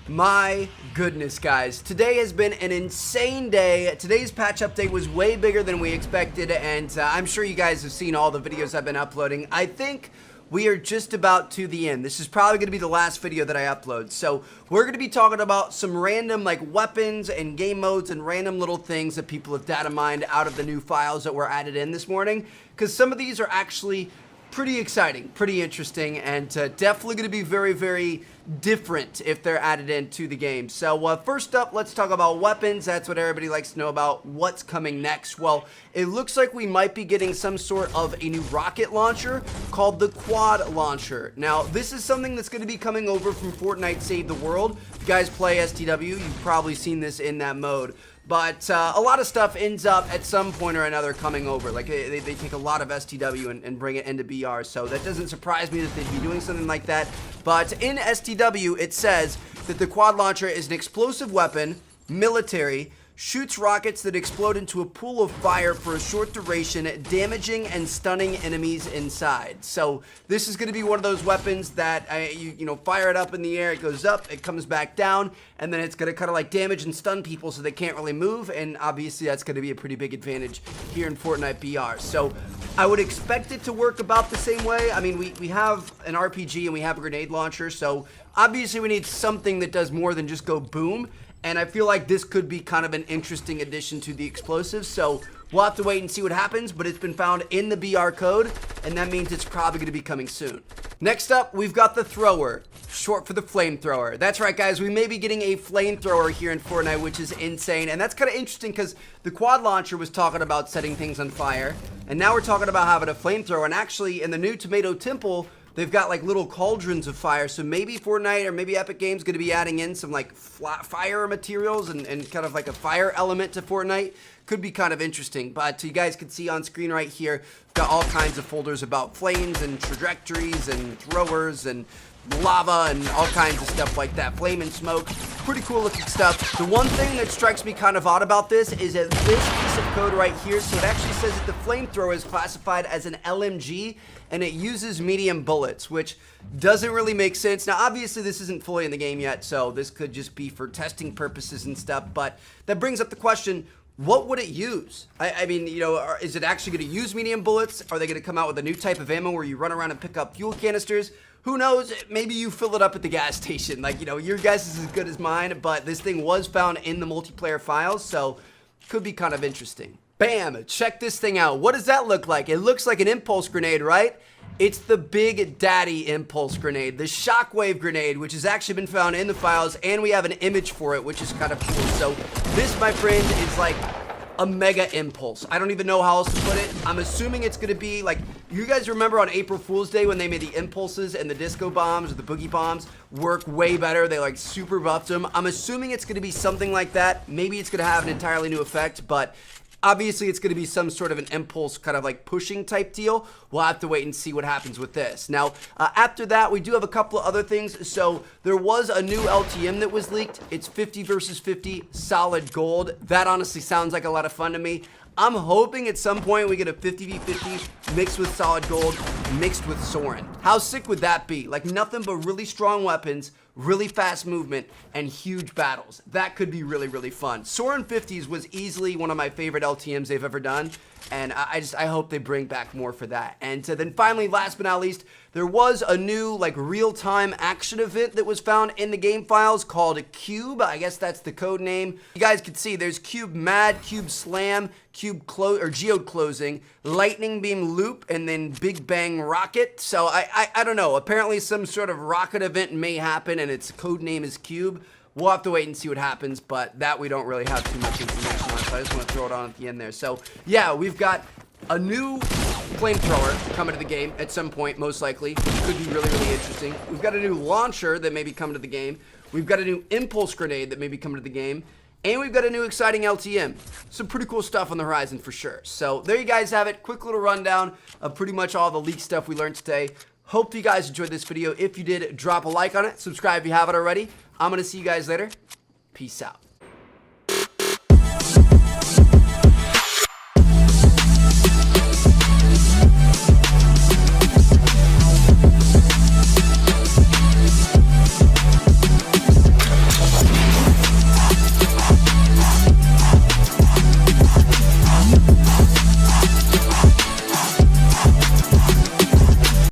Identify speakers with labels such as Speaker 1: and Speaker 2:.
Speaker 1: My goodness, guys. Today has been an insane day. Today's patch update was way bigger than we expected, and I'm sure you guys have seen all the videos I've been uploading. I think we are just about to the end. This is probably going to be the last video that I upload. So we're going to be talking about some random like weapons and game modes and random little things that people have data mined out of the new files that were added in this morning, because some of these are actually pretty exciting, pretty interesting, and definitely going to be very, very different if they're added into the game. So first up, let's talk about weapons. That's what everybody likes to know about. What's coming next? Well, it looks like we might be getting some sort of a new rocket launcher called the Quad Launcher. Now, this is something that's going to be coming over from Fortnite Save the World. If you guys play STW, you've probably seen this in that mode. But a lot of stuff ends up at some point or another coming over. Like they take a lot of STW and bring it into BR. So that doesn't surprise me that they'd be doing something like that. But in STW, it says that the Quad Launcher is an explosive weapon, military, shoots rockets that explode into a pool of fire for a short duration, damaging and stunning enemies inside. So this is going to be one of those weapons that you know, fire it up in the air, it goes up, it comes back down, and then it's going to kind of like damage and stun people so they can't really move, and obviously that's going to be a pretty big advantage here in Fortnite BR. So I would expect it to work about the same way. I mean, we have an RPG and we have a grenade launcher, so obviously we need something that does more than just go boom. And I feel like this could be kind of an interesting addition to the explosives. So we'll have to wait and see what happens, but it's been found in the BR code, and that means it's probably going to be coming soon. Next up, we've got the thrower, short for the flamethrower. That's right, guys. We may be getting a flamethrower here in Fortnite, which is insane. And that's kind of interesting because the Quad Launcher was talking about setting things on fire, and now we're talking about having a flamethrower. And actually, in the new Tomato Temple, they've got like little cauldrons of fire, so maybe Fortnite or maybe Epic Games going to be adding in some like fire materials and kind of like a fire element to Fortnite. Could be kind of interesting, but you guys can see on screen right here, we've got all kinds of folders about flames and trajectories and throwers and lava and all kinds of stuff like that. Flame and smoke, pretty cool looking stuff. The one thing that strikes me kind of odd about this is that this piece of code right here, so it actually says that the flamethrower is classified as an LMG and it uses medium bullets, which doesn't really make sense. Now, obviously this isn't fully in the game yet, so this could just be for testing purposes and stuff, but that brings up the question, what would it use? I mean, you know, is it actually going to use medium bullets? Are they going to come out with a new type of ammo where you run around and pick up fuel canisters? Who knows? Maybe you fill it up at the gas station. Like, you know, your guess is as good as mine, but this thing was found in the multiplayer files, so could be kind of interesting. Bam! Check this thing out. What does that look like? It looks like an impulse grenade, right? It's the Big Daddy impulse grenade, the shockwave grenade, which has actually been found in the files, and we have an image for it, which is kind of cool. So this, my friend, is like a mega impulse. I don't even know how else to put it. I'm assuming it's going to be like, you guys remember on April Fool's Day when they made the impulses and the disco bombs or the boogie bombs work way better? They like super buffed them. I'm assuming it's going to be something like that. Maybe it's going to have an entirely new effect, but obviously it's going to be some sort of an impulse kind of like pushing type deal. We'll have to wait and see what happens with this. Now, after that, we do have a couple of other things. So there was a new LTM that was leaked. It's 50 versus 50 solid gold. That honestly sounds like a lot of fun to me. I'm hoping at some point we get a 50v50 mixed with solid gold, mixed with Soren. How sick would that be? Like nothing but really strong weapons, really fast movement, and huge battles. That could be really, really fun. Soren 50s was easily one of my favorite LTMs they've ever done, and I hope they bring back more for that. And then finally, last but not least, there was a new like real-time action event that was found in the game files called Cube. I guess that's the code name. You guys can see there's Cube Mad, Cube Slam, Cube Close or Geode Closing, Lightning Beam Loop, and then Big Bang Rocket. So I don't know. Apparently some sort of rocket event may happen, and its code name is Cube. We'll have to wait and see what happens, but that we don't really have too much information on, so I just want to throw it on at the end there. So yeah, we've got a new flamethrower coming to the game at some point, most likely, which could be really, really interesting. We've got a new launcher that may be coming to the game. We've got a new impulse grenade that may be coming to the game. And we've got a new exciting LTM. Some pretty cool stuff on the horizon for sure. So there you guys have it. Quick little rundown of pretty much all the leak stuff we learned today. Hope you guys enjoyed this video. If you did, drop a like on it. Subscribe if you haven't already. I'm going to see you guys later. Peace out.